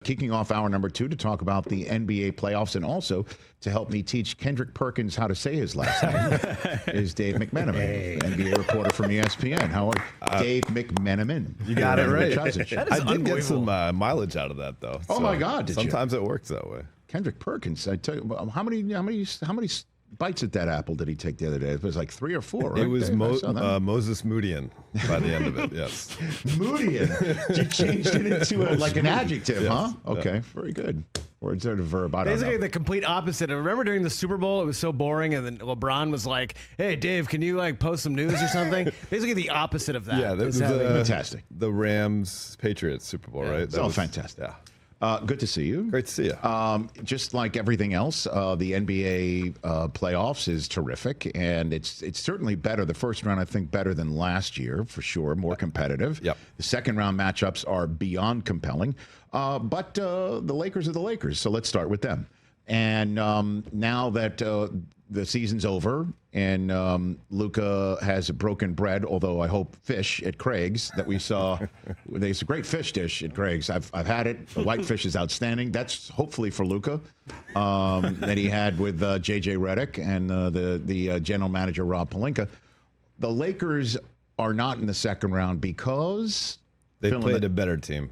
kicking off hour number 2 to talk about the NBA playoffs and also to help me teach Kendrick Perkins how to say his last name is Dave McMenamin, NBA reporter from ESPN. How are Dave McMenamin? You got it right. I did get some mileage out of that, though. Oh, my God, did sometimes it works that way. Kendrick Perkins, I tell you, how many bites at that apple did he take the other day? It was like 3 or 4, right? It was Moses Moodian by the end of it, yes. Moodian. You changed it into an adjective, yes. Huh? Okay, yeah. Very good. Or is that a verb? I don't know. Basically, the complete opposite. I remember during the Super Bowl, it was so boring, and then LeBron was like, "Hey, Dave, can you post some news or something?" Basically, the opposite of that. Yeah, that was fantastic. The Rams-Patriots Super Bowl, right? That was fantastic. Yeah. Good to see you. Great to see you. Just like everything else, the NBA playoffs is terrific, and it's certainly better. The first round, I think, better than last year, for sure, more competitive. Yep. The second round matchups are beyond compelling, but the Lakers are the Lakers, so let's start with them. And now that the season's over and Luka has broken bread, although I hope fish at Craig's that we saw. There's a great fish dish at Craig's. I've had it. The white fish is outstanding. That's hopefully for Luka that he had with J.J. Redick and the general manager, Rob Pelinka. The Lakers are not in the second round because they played a better team.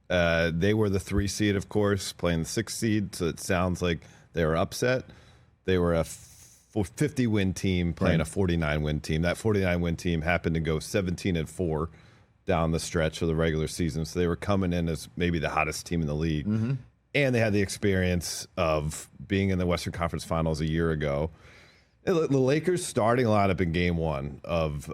They were the 3 seed, of course, playing the 6 seed, so it sounds like they were upset. They were a 50-win team playing a 49-win team. That 49-win team happened to go 17-4 down the stretch of the regular season, so they were coming in as maybe the hottest team in the league. Mm-hmm. And they had the experience of being in the Western Conference Finals a year ago. The Lakers starting lineup in Game 1 of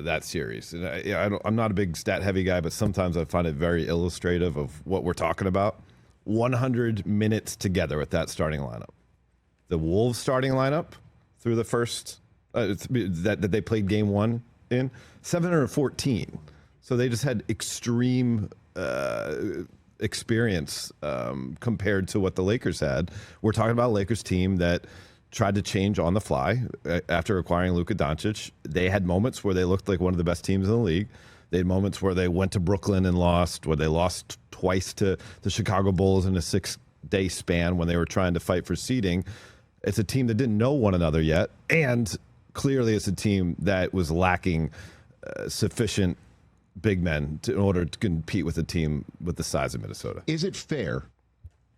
that series. And I'm not a big stat-heavy guy, but sometimes I find it very illustrative of what we're talking about. 100 minutes together with that starting lineup. The Wolves starting lineup through the first that they played Game 1 in, 714. So they just had extreme experience compared to what the Lakers had. We're talking about a Lakers team that tried to change on the fly after acquiring Luka Doncic. They had moments where they looked like one of the best teams in the league. They had moments where they went to Brooklyn and lost, where they lost twice to the Chicago Bulls in a 6-day span when they were trying to fight for seeding. It's a team that didn't know one another yet, and clearly it's a team that was lacking sufficient big men in order to compete with a team with the size of Minnesota. Is it fair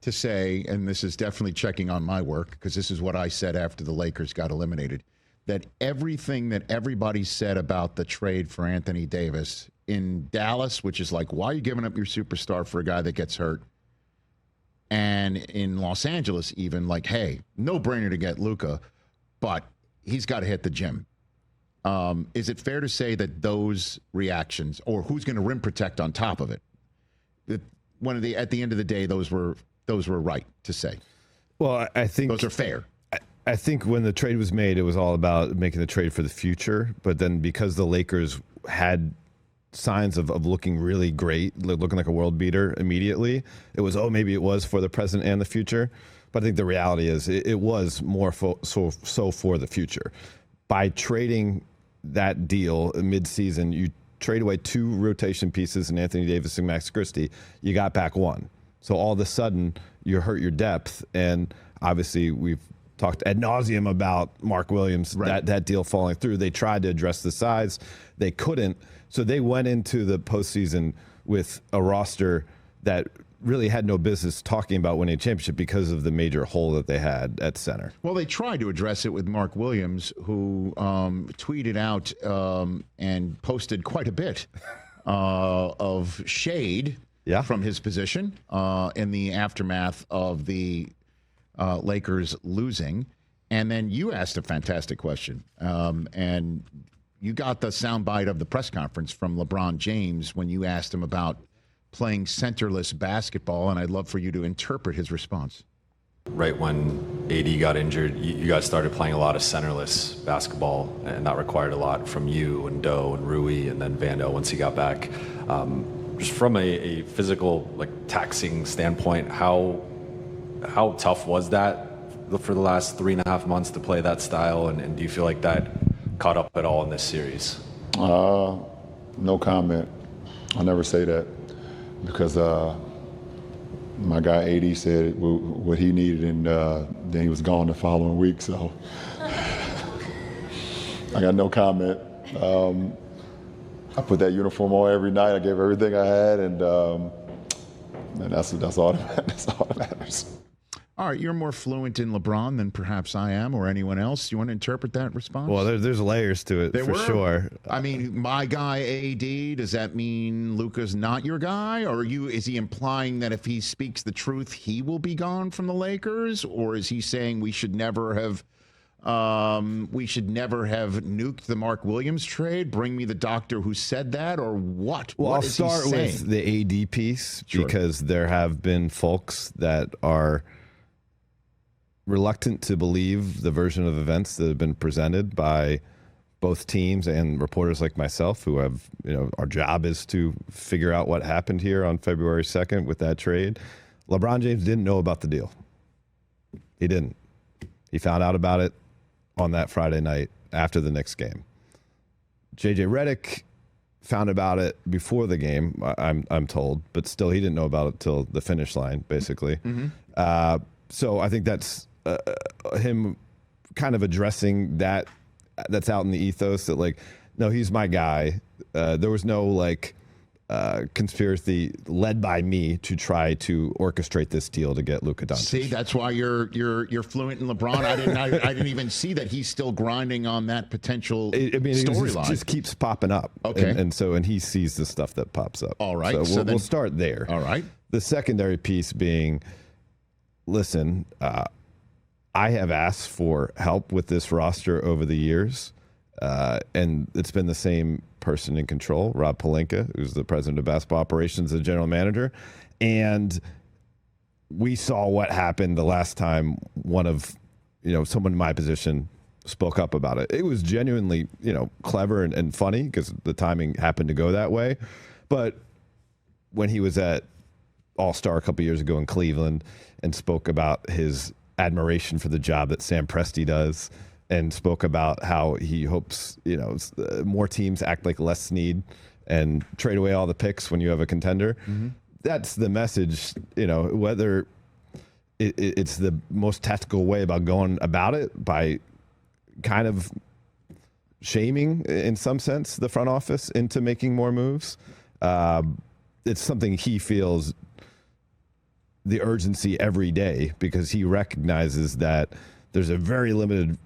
to say, and this is definitely checking on my work, because this is what I said after the Lakers got eliminated, that everything that everybody said about the trade for Anthony Davis in Dallas, which is like, why are you giving up your superstar for a guy that gets hurt? And in Los Angeles, even like, hey, no brainer to get Luka, but he's got to hit the gym. Is it fair to say that those reactions, or who's going to rim protect on top of it, that at the end of the day, those were right to say? Well, I think those are fair. I think when the trade was made, it was all about making the trade for the future. But then because the Lakers had signs of looking really great, looking like a world beater immediately, it was, maybe it was for the present and the future. But I think the reality is it was more so for the future. By trading that deal mid-season, you trade away 2 rotation pieces in Anthony Davis and Max Christie. You got back 1. So all of a sudden, you hurt your depth. And obviously, we've talked ad nauseum about Mark Williams, right. that deal falling through. They tried to address the size. They couldn't. So they went into the postseason with a roster that really had no business talking about winning a championship because of the major hole that they had at center. Well, they tried to address it with Mark Williams, who tweeted out and posted quite a bit of shade from his position in the aftermath of the Lakers losing. And then you asked a fantastic question. And you got the soundbite of the press conference from LeBron James when you asked him about playing centerless basketball, and I'd love for you to interpret his response. Right when AD got injured, you guys started playing a lot of centerless basketball, and that required a lot from you and Doe and Rui and then Vando once he got back. Just from a physical, taxing standpoint, how tough was that for the last 3.5 months to play that style, and do you feel like that caught up at all in this series? No comment. I'll never say that because my guy AD said what he needed, and then he was gone the following week. So I got no comment. I put that uniform on every night. I gave everything I had, and that's all that matters. All right, you're more fluent in LeBron than perhaps I am or anyone else. You want to interpret that response? Well, there's layers to it for sure. I mean, my guy AD, does that mean Luka's not your guy? Or is he implying that if he speaks the truth, he will be gone from the Lakers? Or is he saying we should never have nuked the Mark Williams trade? Bring me the doctor who said that, or what? Well, I'll start with the AD piece because there have been folks that are reluctant to believe the version of events that have been presented by both teams and reporters like myself who have, our job is to figure out what happened here on February 2nd with that trade. LeBron James didn't know about the deal. He didn't. He found out about it on that Friday night after the Knicks game. JJ Redick found about it before the game, I'm told, but still he didn't know about it till the finish line, basically. Mm-hmm. So I think that's him kind of addressing that's out in the ethos that no, he's my guy. There was no conspiracy led by me to try to orchestrate this deal to get Luka Doncic. See, that's why you're fluent in LeBron. I didn't even see that he's still grinding on that potential storyline. It just keeps popping up. Okay, and he sees the stuff that pops up. All right, so we'll start there. All right. The secondary piece being, listen, I have asked for help with this roster over the years, and it's been the same person in control, Rob Pelinka, who's the president of basketball operations, the general manager. And we saw what happened the last time someone in my position spoke up about it. It was genuinely, clever and funny because the timing happened to go that way. But when he was at All-Star a couple years ago in Cleveland and spoke about his admiration for the job that Sam Presti does, and spoke about how he hopes, more teams act like Les Snead and trade away all the picks when you have a contender. Mm-hmm. That's the message, whether it's the most tactical way about going about it by kind of shaming, in some sense, the front office into making more moves. It's something he feels the urgency every day because he recognizes that there's a very limited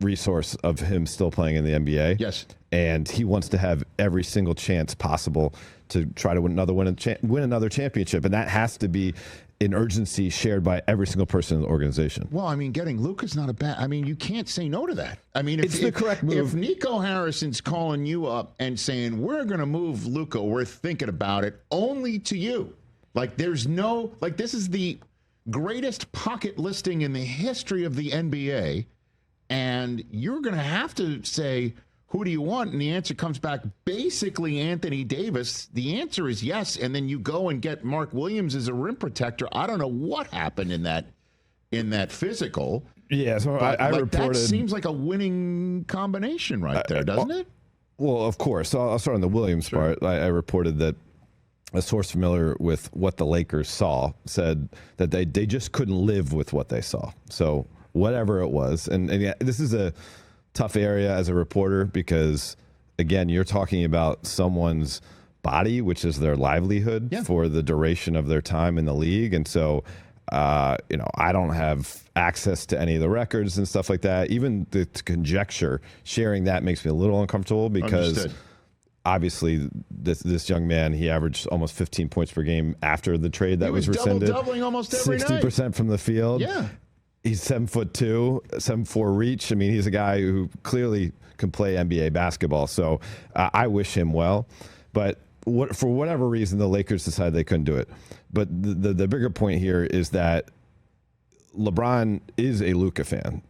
resource of him still playing in the NBA. Yes. And he wants to have every single chance possible to try to win another championship. And that has to be an urgency shared by every single person in the organization. Well, I mean, getting Luka's not a bad... I mean, you can't say no to that. I mean, it's the correct move. If Nico Harrison's calling you up and saying, we're going to move Luka, we're thinking about it, only to you. There's no... this is the greatest pocket listing in the history of the NBA, and you're going to have to say, who do you want? And the answer comes back basically Anthony Davis. The answer is yes, and then you go and get Mark Williams as a rim protector. I don't know what happened in that physical. Yeah, so I reported... That seems like a winning combination right there, doesn't it? Well, of course. So I'll start on the Williams part. I reported that a source familiar with what the Lakers saw said that they just couldn't live with what they saw. So whatever it was. And this is a tough area as a reporter because, again, you're talking about someone's body, which is their livelihood for the duration of their time in the league. And so, I don't have access to any of the records and stuff like that. Even the conjecture, sharing that makes me a little uncomfortable because obviously this young man, he averaged almost 15 points per game after the trade that was rescinded. Doubling almost every 60% night. from the field. Yeah. He's 7'2", 7'4" reach. I mean, he's a guy who clearly can play NBA basketball. So I wish him well. But for whatever reason, the Lakers decided they couldn't do it. But the bigger point here is that LeBron is a Luka fan.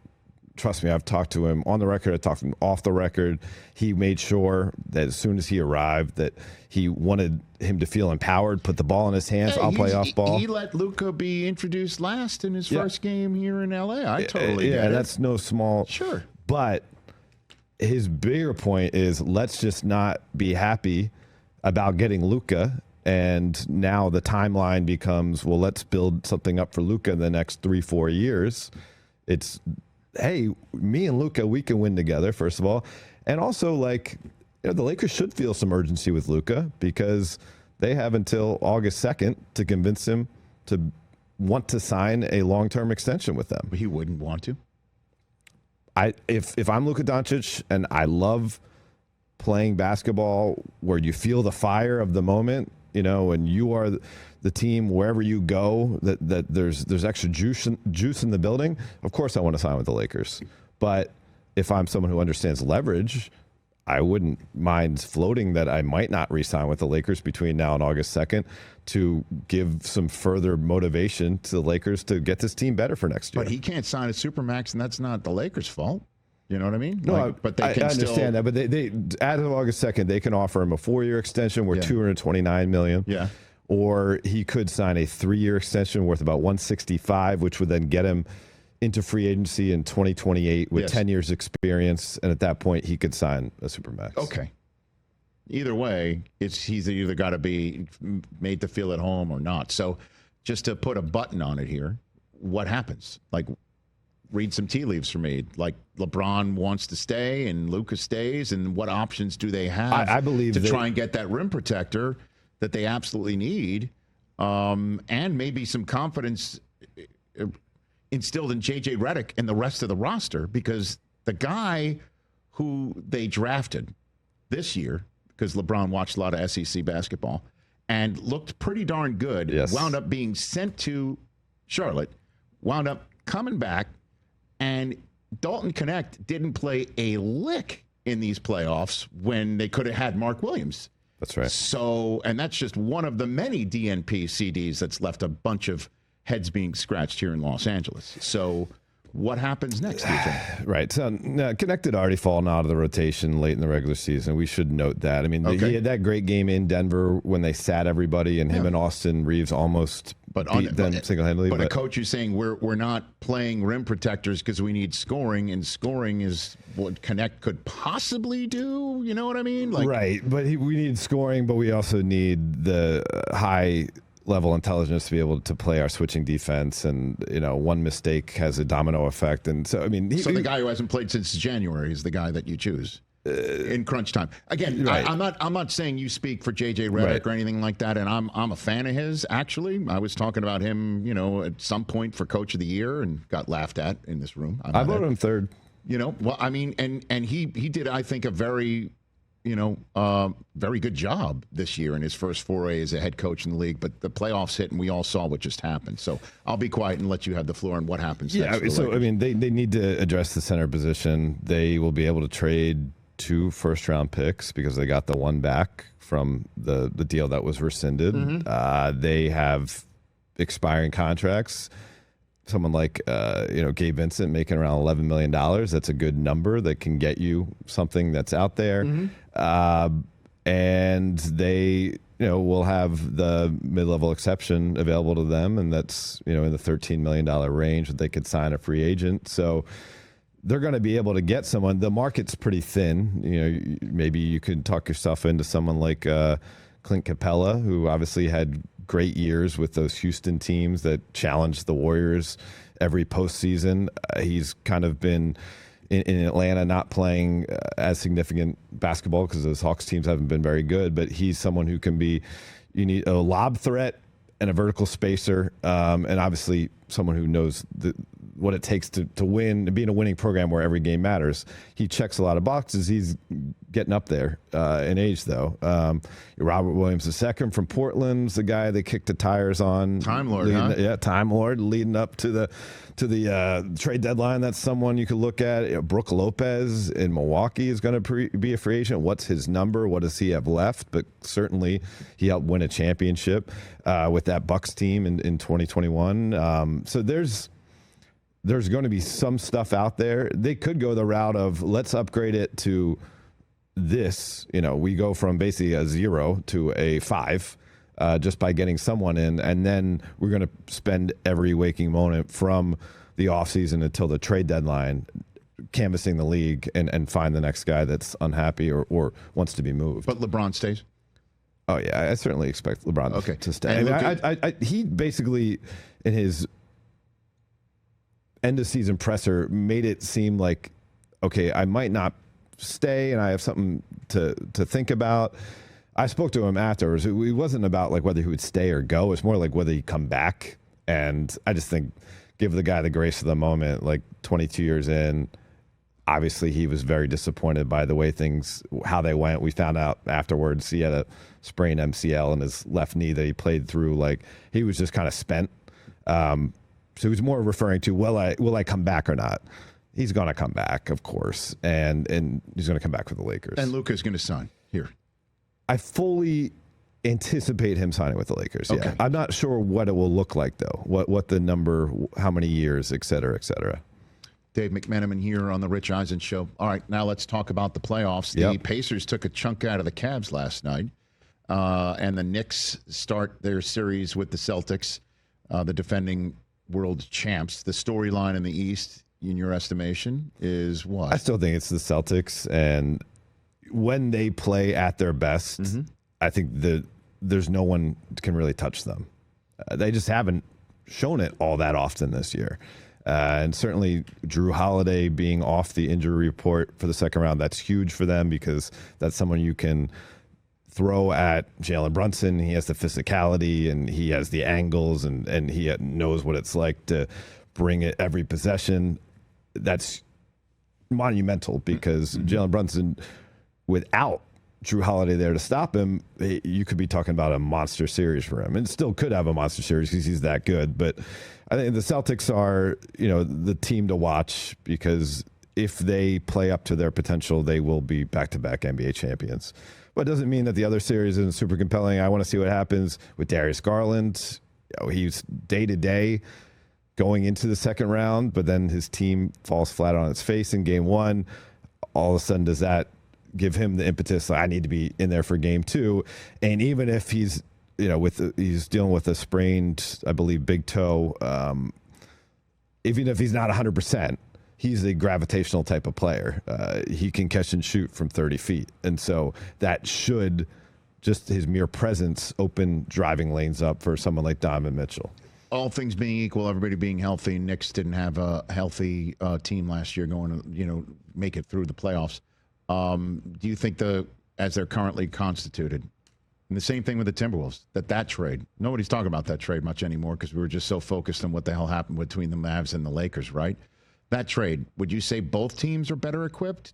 Trust me, I've talked to him on the record. I talked to him off the record. He made sure that as soon as he arrived that he wanted him to feel empowered, put the ball in his hands. I'll play off ball. He let Luka be introduced last in his first game here in L.A. I totally get it. That's no small. Sure. But his bigger point is let's just not be happy about getting Luka And now the timeline becomes, well, let's build something up for Luka in the next 3-4 years. It's, hey, me and Luka, we can win together, first of all. And also, like, the Lakers should feel some urgency with Luka because they have until August 2nd to convince him to want to sign a long-term extension with them. He wouldn't want to. If I'm Luka Doncic and I love playing basketball where you feel the fire of the moment, and you are the team wherever you go, that there's extra juice in the building, of course I want to sign with the Lakers. But if I'm someone who understands leverage, I wouldn't mind floating that I might not re-sign with the Lakers between now and August 2nd to give some further motivation to the Lakers to get this team better for next year. But he can't sign a Supermax, and that's not the Lakers' fault. You know what I mean? No, but they I can understand that. But they as of August 2nd, they can offer him a 4-year extension worth $229 million. Yeah. Or he could sign a 3-year extension worth about $165, which would then get him into free agency in 2028 with 10 years experience. And at that point, he could sign a Supermax. Okay. Either way, he's either got to be made to feel at home or not. So just to put a button on it here, what happens? Like, read some tea leaves for me. Like, LeBron wants to stay and Luka stays, and what options do they have I believe to try and get that rim protector that they absolutely need, and maybe some confidence instilled in J.J. Redick and the rest of the roster, because the guy who they drafted this year, because LeBron watched a lot of SEC basketball and looked pretty darn good, wound up being sent to Charlotte, wound up coming back, and Dalton Connect didn't play a lick in these playoffs when they could have had Mark Williams. That's right. So, and that's just one of the many DNP CDs that's left a bunch of heads being scratched here in Los Angeles. So what happens next, do you think? Right. So Connected already fallen out of the rotation late in the regular season. We should note that. I mean, he had that great game in Denver when they sat everybody, and him and Austin Reeves almost beat them single-handedly. But a coach is saying we're not playing rim protectors because we need scoring, and scoring is what Connect could possibly do. You know what I mean? Like, right. But we need scoring, but we also need the high level intelligence to be able to play our switching defense, and one mistake has a domino effect. And so, I mean, the guy who hasn't played since January is the guy that you choose in crunch time. Again, right. I'm not saying you speak for J.J. Redick or anything like that, and I'm a fan of his. Actually, I was talking about him, at some point for Coach of the Year, and got laughed at in this room. I voted him third. Well, I mean, and he did, I think, a very very good job this year in his first foray as a head coach in the league. But the playoffs hit, and we all saw what just happened. So I'll be quiet and let you have the floor on what happens next. Yeah, so, I mean, they need to address the center position. They will be able to trade 2 first-round picks because they got the one back from the deal that was rescinded. Mm-hmm. They have expiring contracts. Someone like Gabe Vincent making around $11 million. That's a good number that can get you something that's out there. Mm-hmm. And they will have the mid-level exception available to them, and that's in the $13 million range that they could sign a free agent. So they're going to be able to get someone. The market's pretty thin. Maybe you could talk yourself into someone like Clint Capella, who obviously had great years with those Houston teams that challenged the Warriors every postseason. He's kind of been in Atlanta not playing as significant basketball because those Hawks teams haven't been very good, but he's someone who can be, you need a lob threat and a vertical spacer, and obviously someone who knows what it takes to win and be in a winning program where every game matters. He checks a lot of boxes. He's getting up there in age, though. Robert Williams II from Portland's the guy they kicked the tires on. Time Lord, huh? Yeah, Time Lord, leading up to the trade deadline. That's someone you could look at. Brook Lopez in Milwaukee is going to be a free agent. What's his number? What does he have left? But certainly he helped win a championship with that Bucks team in 2021. So there's going to be some stuff out there. They could go the route of let's upgrade it to this. We go from basically a 0 to a 5 just by getting someone in, and then we're going to spend every waking moment from the offseason until the trade deadline canvassing the league and find the next guy that's unhappy or wants to be moved. But LeBron stays? Oh yeah, I certainly expect LeBron to stay. And I mean, he basically in his end of season presser made it seem like, okay, I might not stay, and I have something to think about. I spoke to him afterwards. It wasn't about like whether he would stay or go. It's more like whether he'd come back. And I just think give the guy the grace of the moment. Like 22 years in, obviously he was very disappointed by the way how they went. We found out afterwards he had a sprained MCL in his left knee that he played through. Like he was just kind of spent. So he was more referring to, will I come back or not? He's going to come back, of course, and he's going to come back for the Lakers. And Luka's going to sign here. I fully anticipate him signing with the Lakers. Yeah, Okay. I'm not sure what it will look like though. What the number, how many years, et cetera, et cetera. Dave McMenamin here on the Rich Eisen Show. All right, now let's talk about the playoffs. The Pacers took a chunk out of the Cavs last night, and the Knicks start their series with the Celtics, the defending world champs. The storyline in the East, in your estimation, is what? I still think it's the Celtics, and when they play at their best, I think there's no one can really touch them. They just haven't shown it all that often this year. And certainly Drew Holiday being off the injury report for the second round, that's huge for them because that's someone you can throw at Jalen Brunson. He has the physicality and he has the angles and he knows what it's like to bring it every possession. That's monumental because Jalen Brunson, without Drew Holiday there to stop him, you could be talking about a monster series for him, and still could have a monster series because he's that good. But I think the Celtics are, the team to watch because if they play up to their potential, they will be back-to-back NBA champions. But it doesn't mean that the other series isn't super compelling. I want to see what happens with Darius Garland. He's day-to-day going into the second round, but then his team falls flat on its face in game one. All of a sudden, does that give him the impetus? Like, I need to be in there for game two. And even if he's, he's dealing with a sprained, I believe, big toe, even if he's not 100%, he's a gravitational type of player. He can catch and shoot from 30 feet. And so that should, just his mere presence, open driving lanes up for someone like Donovan Mitchell. All things being equal, everybody being healthy, Knicks didn't have a healthy team last year going to, make it through the playoffs. Do you think as they're currently constituted, and the same thing with the Timberwolves, that trade, nobody's talking about that trade much anymore because we were just so focused on what the hell happened between the Mavs and the Lakers, right? That trade, would you say both teams are better equipped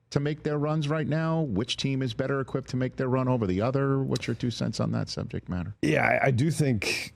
to make their runs right now? Which team is better equipped to make their run over the other? What's your 2 cents on that subject matter? Yeah, I do think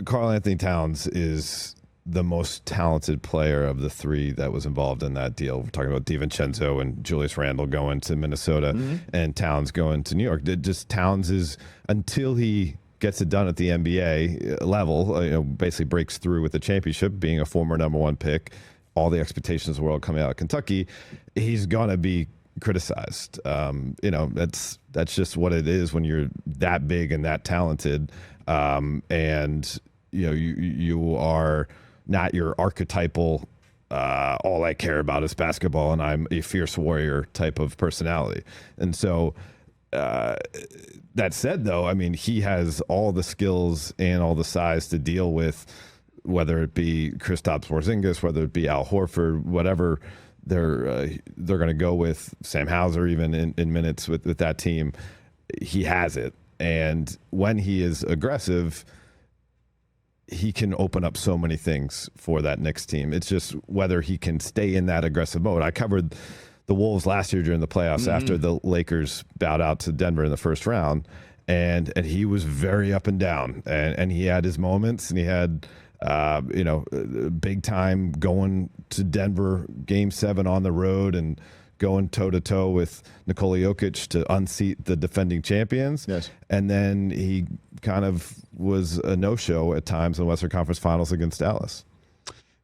Karl Anthony Towns is the most talented player of the three that was involved in that deal. We're talking about DiVincenzo and Julius Randle going to Minnesota and Towns going to New York. Towns is, until he gets it done at the NBA level, basically breaks through with the championship, being a former number one pick, all the expectations of the world coming out of Kentucky, he's going to be criticized. That's just what it is when you're that big and that talented. And you are not your archetypal, all I care about is basketball and I'm a fierce warrior type of personality. And so that said, though, I mean, he has all the skills and all the size to deal with, whether it be Kristaps Porzingis, whether it be Al Horford, whatever they're going to go with, Sam Hauser even in minutes with that team. He has it. And when he is aggressive, he can open up so many things for that Knicks team. It's just whether he can stay in that aggressive mode. I covered the Wolves last year during the playoffs after the Lakers bowed out to Denver in the first round, and he was very up and down, and he had his moments, and he had big time going to Denver game 7 on the road and going toe-to-toe with Nikola Jokic to unseat the defending champions. Yes. And then he kind of was a no-show at times in the Western Conference Finals against Dallas.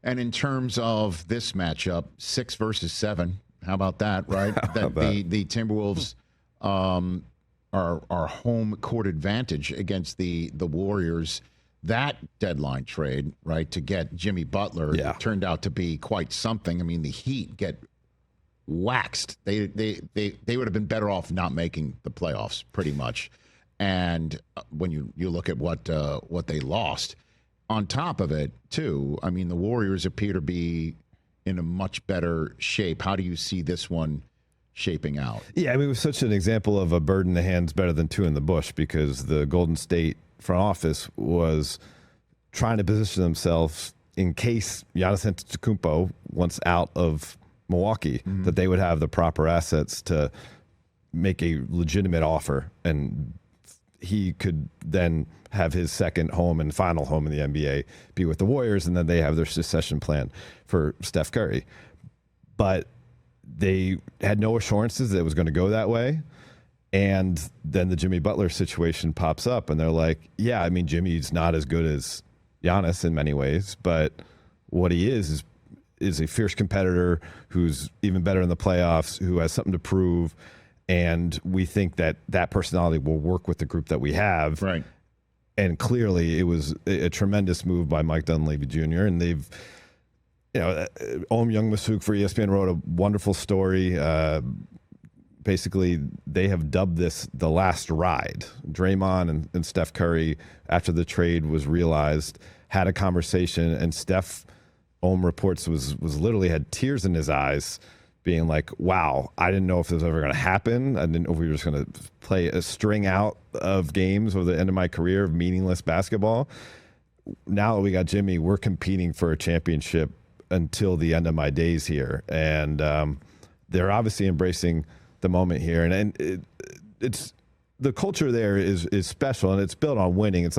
And in terms of this matchup, 6 versus 7, how about that, right? The Timberwolves are home court advantage against the Warriors. That deadline trade, right, to get Jimmy Butler turned out to be quite something. I mean, the Heat get waxed. They would have been better off not making the playoffs, pretty much. And when you look at what they lost, on top of it, too, I mean, the Warriors appear to be in a much better shape. How do you see this one shaping out? Yeah, I mean, it was such an example of a bird in the hand's better than two in the bush, because the Golden State front office was trying to position themselves in case Giannis Antetokounmpo, once out of Milwaukee, that they would have the proper assets to make a legitimate offer, and he could then have his second home and final home in the NBA be with the Warriors, and then they have their succession plan for Steph Curry. But they had no assurances that it was going to go that way. And then the Jimmy Butler situation pops up, and they're like, yeah, I mean, Jimmy's not as good as Giannis in many ways, but what he is a fierce competitor who's even better in the playoffs, who has something to prove. And we think that that personality will work with the group that we have. Right. And clearly it was a tremendous move by Mike Dunleavy Jr. And they've, Om Young Masuk for ESPN wrote a wonderful story. Basically, they have dubbed this the last ride. Draymond and Steph Curry, after the trade was realized, had a conversation, and Steph, Om reports, was literally had tears in his eyes, being like, wow, I didn't know if this was ever going to happen. I didn't know if we were just going to play a string out of games over the end of my career of meaningless basketball. Now that we got Jimmy, we're competing for a championship until the end of my days here. And they're obviously embracing the moment here. And it's the culture there is special, and it's built on winning. It's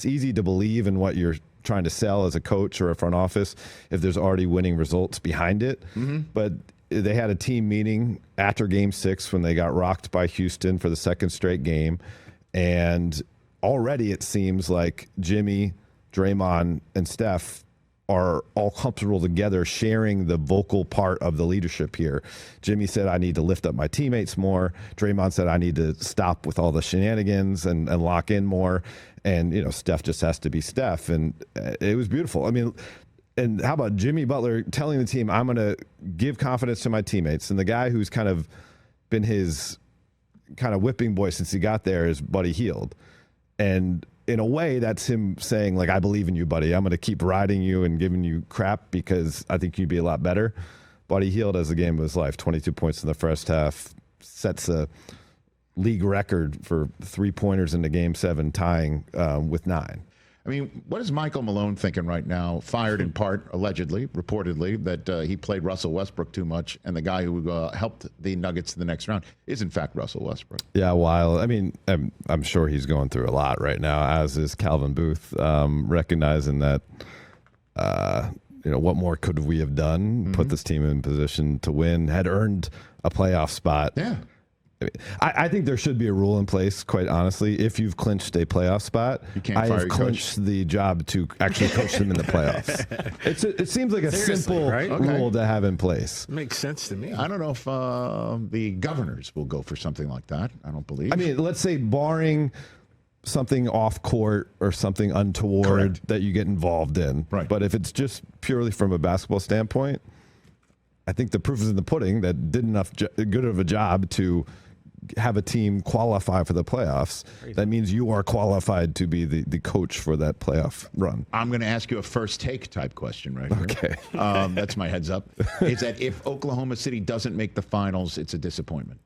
easy to believe in what you're trying to sell as a coach or a front office if there's already winning results behind it. But they had a team meeting after Game 6 when they got rocked by Houston for the second straight game. And already it seems like Jimmy, Draymond, and Steph are all comfortable together sharing the vocal part of the leadership here. Jimmy said, I need to lift up my teammates more. Draymond said, I need to stop with all the shenanigans and lock in more. And, Steph just has to be Steph. And it was beautiful. I mean, and how about Jimmy Butler telling the team, I'm going to give confidence to my teammates. And the guy who's kind of been his kind of whipping boy since he got there is Buddy Hield. And in a way, that's him saying, like, I believe in you, buddy. I'm going to keep riding you and giving you crap because I think you'd be a lot better. Buddy Hield has a game of his life, 22 points in the first half, sets a league record for three-pointers into Game 7, tying with 9. I mean, what is Michael Malone thinking right now? Fired in part, allegedly, reportedly, that he played Russell Westbrook too much, and the guy who helped the Nuggets to the next round is, in fact, Russell Westbrook. Yeah, while, I mean, I'm sure he's going through a lot right now, as is Calvin Booth, recognizing that, what more could we have done? Put this team in position to win, had earned a playoff spot. Yeah. I think there should be a rule in place, quite honestly. If you've clinched a playoff spot, you can't fire your clinched the job to actually coach them in the playoffs. It seems like a simple rule to have in place. Makes sense to me. I don't know if the governors will go for something like that. I don't believe. I mean, let's say barring something off court or something untoward that you get involved in. Right. But if it's just purely from a basketball standpoint, I think the proof is in the pudding that did good of a job to have a team qualify for the playoffs. Crazy. That means you are qualified to be the coach for that playoff run. I'm going to ask you a first take type question right here. Okay. That's my heads up. Is that if Oklahoma City doesn't make the finals, it's a disappointment?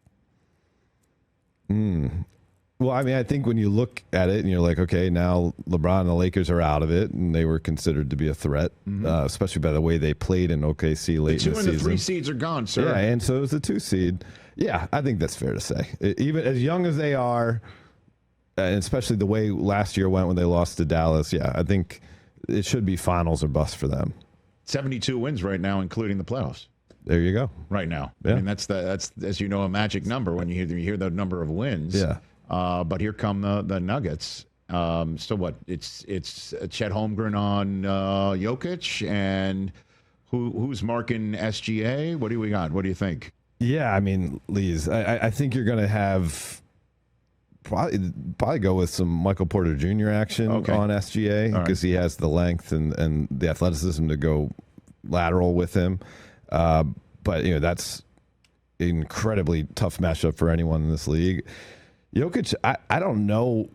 Well, I mean, I think when you look at it and you're like, okay, now LeBron and the Lakers are out of it, and they were considered to be a threat, especially by the way they played in OKC late in the season. The 2 and the 3 seeds are gone, sir. Yeah, and so is the 2 seed. Yeah, I think that's fair to say. Even as young as they are, and especially the way last year went when they lost to Dallas, yeah, I think it should be finals or bust for them. 72 wins right now, including the playoffs. There you go. Right now. Yeah. I mean, that's as you know, a magic number when you hear the number of wins. Yeah. But here come the Nuggets. So what? It's Chet Holmgren on Jokic, and who's marking SGA? What do we got? What do you think? Yeah, I mean, Lees, I think you're going to have probably go with some Michael Porter Jr. action on SGA because he has the length and the athleticism to go lateral with him. But that's an incredibly tough matchup for anyone in this league. Jokic, I don't know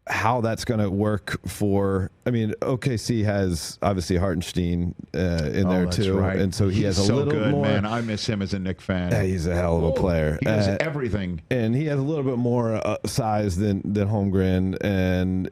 how that's going to work for. I mean, OKC has obviously Hartenstein in there too, right. and so he's has a so little good, more. Man, I miss him as a Knicks fan. Yeah, he's a hell of a player. He does everything, and he has a little bit more size than Holmgren, and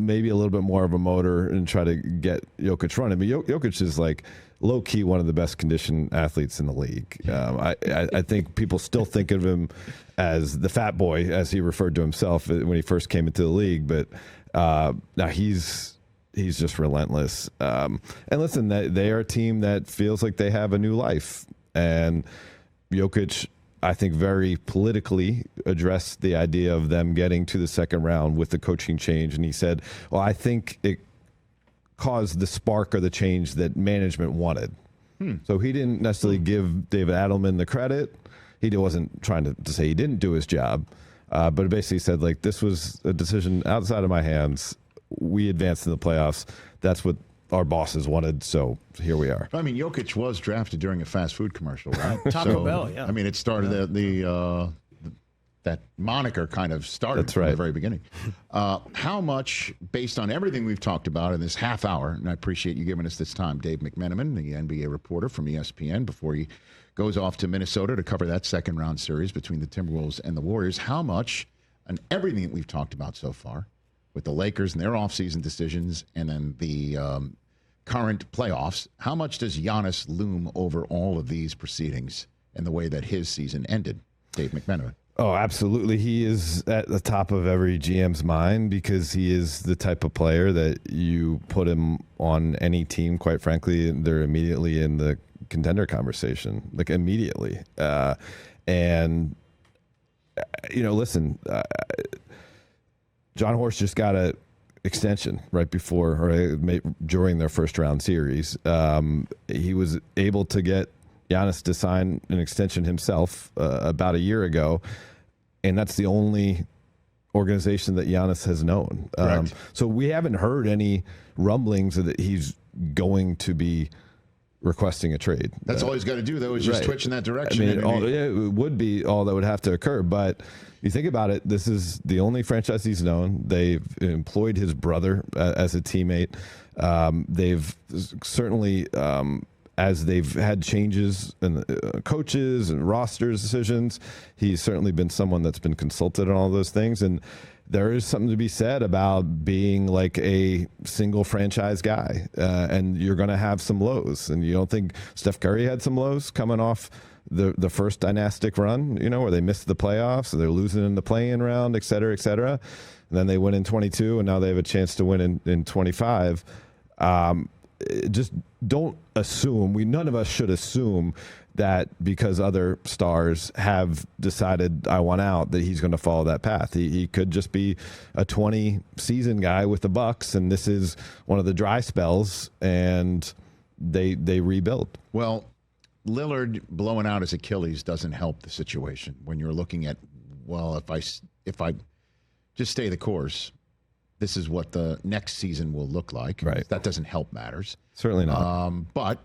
maybe a little bit more of a motor and try to get Jokic running. But Jokic is like low key one of the best conditioned athletes in the league. I think people still think of him as the fat boy, as he referred to himself when he first came into the league. But now he's just relentless. And listen, they are a team that feels like they have a new life. And Jokic, I think, very politically addressed the idea of them getting to the second round with the coaching change. And he said, well, I think it caused the spark or the change that management wanted. So he didn't necessarily give David Adelman the credit. He wasn't trying to say he didn't do his job, but basically said, like, this was a decision outside of my hands. We advanced in the playoffs. That's what our bosses wanted, so here we are. I mean, Jokic was drafted during a fast food commercial, right? Taco Bell, yeah. I mean, it started that moniker kind of started That's from right. the very beginning. How much, based on everything we've talked about in this half hour, and I appreciate you giving us this time, Dave McMenamin, the NBA reporter from ESPN, before he goes off to Minnesota to cover that second round series between the Timberwolves and the Warriors, how much, and everything that we've talked about so far, with the Lakers and their offseason decisions and then the current playoffs, how much does Giannis loom over all of these proceedings and the way that his season ended? Dave McMenamin. Oh, absolutely. He is at the top of every GM's mind because he is the type of player that you put him on any team, quite frankly, they're immediately in the contender conversation, like immediately. And, listen, John Horst just got an extension right before or during their first round series. He was able to get Giannis to sign an extension himself about a year ago, and that's the only organization that Giannis has known. So we haven't heard any rumblings that he's going to be requesting a trade. That's all he's got to do, though, is just Right. twitch in that direction. It would be all that would have to occur. But you think about it, this is the only franchise he's known. They've employed his brother as a teammate. They've certainly, as they've had changes in coaches and rosters decisions, he's certainly been someone that's been consulted on all those things. And there is something to be said about being like a single franchise guy, and you're going to have some lows. And you don't think Steph Curry had some lows coming off the first dynastic run, where they missed the playoffs, and they're losing in the play-in round, et cetera, et cetera. And then they win in 22, and now they have a chance to win in 25. Just don't assume. None of us should assume that because other stars have decided I want out, that he's going to follow that path. He could just be a 20-season guy with the Bucks, and this is one of the dry spells, and they rebuild. Well, Lillard blowing out his Achilles doesn't help the situation when you're looking at, well, if I just stay the course, this is what the next season will look like. Right. That doesn't help matters. Certainly not. But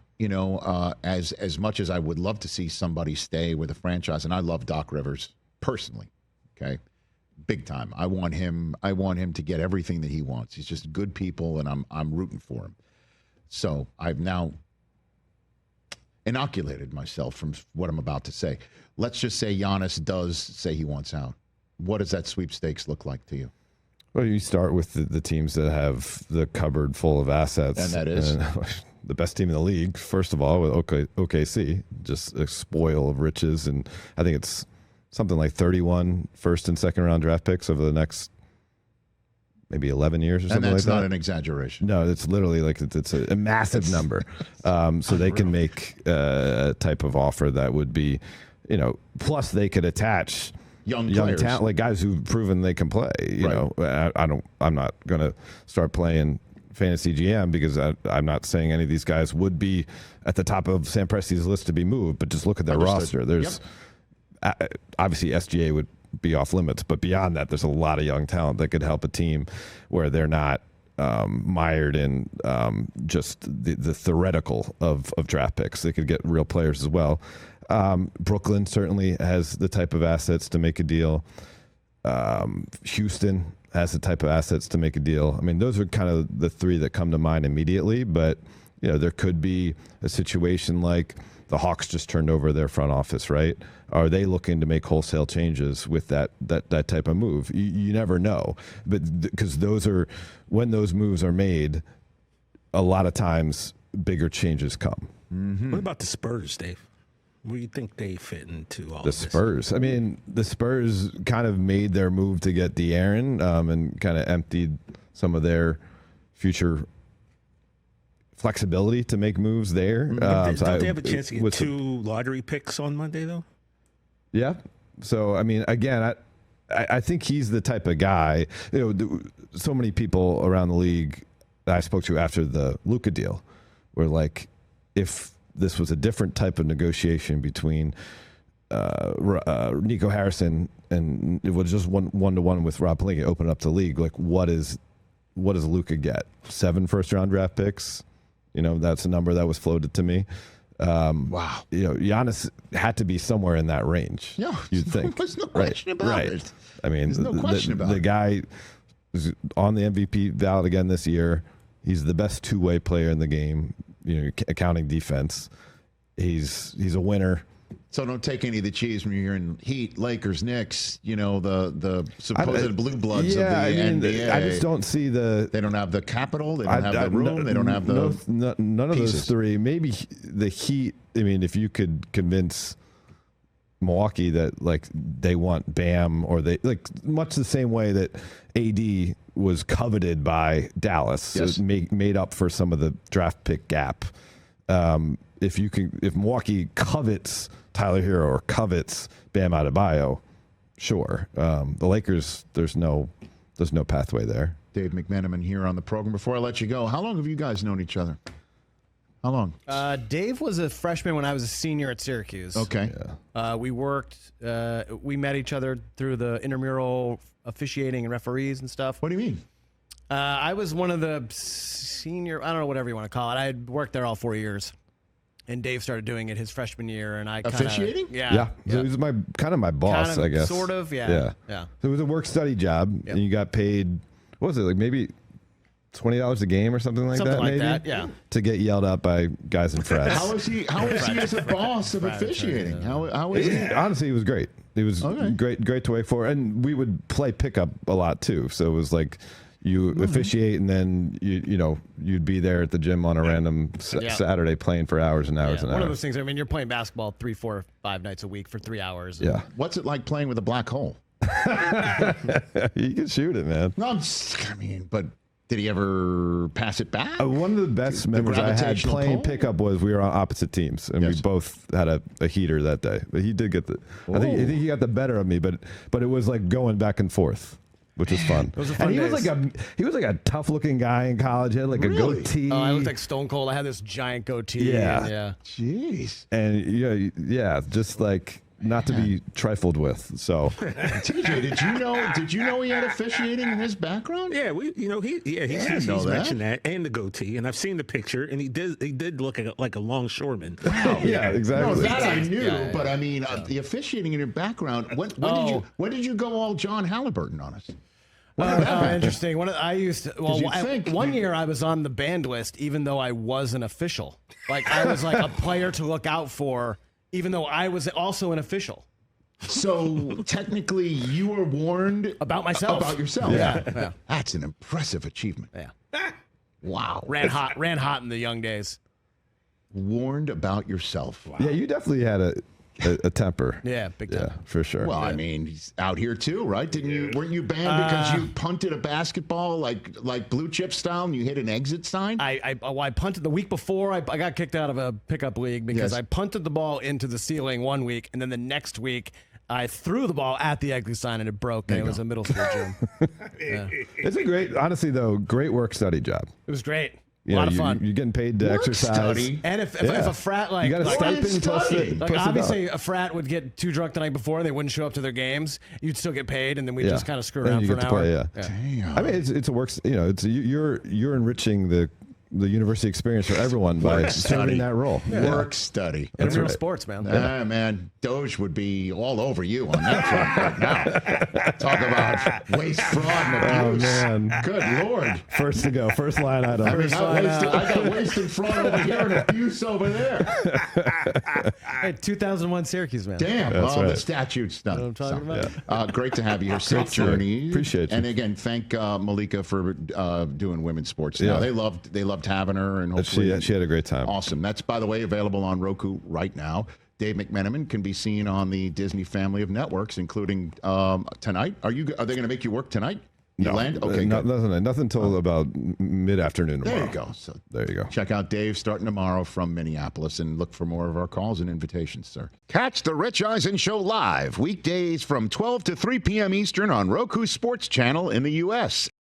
as much as I would love to see somebody stay with a franchise, and I love Doc Rivers personally, okay, big time. I want him to get everything that he wants. He's just good people, and I'm rooting for him. So I've now inoculated myself from what I'm about to say. Let's just say Giannis does say he wants out. What does that sweepstakes look like to you? Well, you start with the teams that have the cupboard full of assets. And that is? The best team in the league, first of all, with OKC, just a spoil of riches. And I think it's something like 31 first and second round draft picks over the next maybe 11 years or something like that. And that's not an exaggeration. No, it's literally like it's a massive number. So they can make a type of offer that would be, plus they could attach young talent, like guys who've proven they can play. I'm not going to start playing fantasy GM because I'm not saying any of these guys would be at the top of Sam Presti's list to be moved, but just look at their roster. There's obviously SGA would be off limits, but beyond that, there's a lot of young talent that could help a team where they're not mired in just the theoretical of draft picks. They could get real players as well. Brooklyn certainly has the type of assets to make a deal. Houston has the type of assets to make a deal. I mean, those are kind of the three that come to mind immediately, but there could be a situation like the Hawks just turned over their front office, right? Are they looking to make wholesale changes with that type of move? You never know, but because when those moves are made, a lot of times bigger changes come. Mm-hmm. What about the Spurs, Dave? Where do you think they fit into all this? The Spurs. I mean, the Spurs kind of made their move to get De'Aaron and kind of emptied some of their future flexibility to make moves there. Don't they have a chance to get 2 lottery picks on Monday, though? Yeah. So, I mean, again, I think he's the type of guy, so many people around the league that I spoke to after the Luka deal were like, if this was a different type of negotiation between Nico Harrison and it was just one-to-one with Rob Pelinka, open up the league, like what does Luka get? 7 first-round draft picks? That's a number that was floated to me. Wow. Giannis had to be somewhere in that range. Yeah, you'd think. There's no question about it. I mean, there's no question about it. The guy is on the MVP ballot again this year. He's the best two-way player in the game, accounting defense. He's a winner. So don't take any of the cheese when you're hearing Heat, Lakers, Knicks, the supposed blue bloods of the NBA. I just don't see They don't have the capital. They don't have the room. They don't have the none of pieces. those three. Maybe the Heat. I mean, if you could convince Milwaukee that like they want Bam, or they like much the same way that AD was coveted by Dallas, yes. So it made up for some of the draft pick gap. If Milwaukee covets Tyler Hero or covets Bam Adebayo, sure. The Lakers, there's no pathway there. Dave McMenamin here on the program. Before I let you go, how long have you guys known each other? How long? Dave was a freshman when I was a senior at Syracuse. Okay. Yeah. We met each other through the intramural officiating and referees and stuff. What do you mean? I was one of the senior, I don't know, whatever you want to call it. I had worked there all 4 years. And Dave started doing it his freshman year, and I officiating. Yeah. So he was my boss, I guess. Sort of, yeah. So it was a work study job, and you got paid. What was it, like maybe $20 a game or something like that? Maybe yeah. To get yelled at by guys in frats. How is he as a boss of officiating? How is he? Honestly, he was great. He was great to wait for, and we would play pickup a lot too. So it was like. You officiate, and then you'd be there at the gym on a random Saturday playing for hours and hours and hours. One of those things. I mean, you're playing basketball 3, 4, 5 nights a week for 3 hours. Yeah. What's it like playing with a black hole? You can shoot it, man. No, but did he ever pass it back? One of the best memories I had playing pickup was we were on opposite teams, and we both had a heater that day. But he did get I think he got the better of me, but it was like going back and forth. Which was fun. And he was like a tough looking guy in college. He had like a goatee. Oh, I looked like Stone Cold. I had this giant goatee. Yeah. Jeez. And just like not to be trifled with. So TJ, did you know he had officiating in his background? Yeah, he's mentioned that and the goatee, and I've seen the picture, and he did look like a longshoreman. Wow. Yeah, exactly. No, that I knew, but I mean the officiating in your background. When did you go all John Halliburton on us? Interesting. One year I was on the banned list, even though I was an official. Like I was like a player to look out for, even though I was also an official. So technically, you were warned about myself, about yourself. Yeah. That's an impressive achievement. Yeah. Wow. Ran hot in the young days. Warned about yourself. Wow. Yeah, you definitely had a temper. Yeah, big time. Yeah, for sure. Well, I mean, he's out here too, right? Weren't you banned because you punted a basketball like blue chip style and you hit an exit sign? I punted the week before. I got kicked out of a pickup league because I punted the ball into the ceiling one week, and then the next week I threw the ball at the exit sign and it broke. And it was a middle school gym. It's a great work study job. It was great. A lot of fun. You're getting paid to exercise. Study. And if a frat you got a stipend plus obviously a frat would get too drunk the night before and they wouldn't show up to their games, you'd still get paid, and then we just kind of screw around for an hour. Damn. I mean, it's a work. You're enriching the the university experience for everyone by serving that role. Work study. That's real sports, man. Man, Doge would be all over you on that front right now. Talk about waste, fraud, and abuse. Oh, man. Good Lord. First to go. First line item. I got waste and fraud over here and abuse over there. Hey, 2001 Syracuse, man. Damn. That's The right. statute's done. What I'm talking about. Great to have you here. Safe journey. Appreciate you. And again, thank Malika for doing women's sports. Now they loved having her, and hopefully she had a great time. Awesome. That's, by the way, available on Roku right now. Dave McMenamin can be seen on the Disney family of networks, including tonight. Are they going to make you work tonight? You land? Okay, nothing until about mid-afternoon tomorrow. There you go. So there you go. Check out Dave starting tomorrow from Minneapolis and look for more of our calls and invitations, sir. Catch the Rich Eisen Show live weekdays from 12 to 3 p.m. Eastern on Roku Sports Channel in the U.S.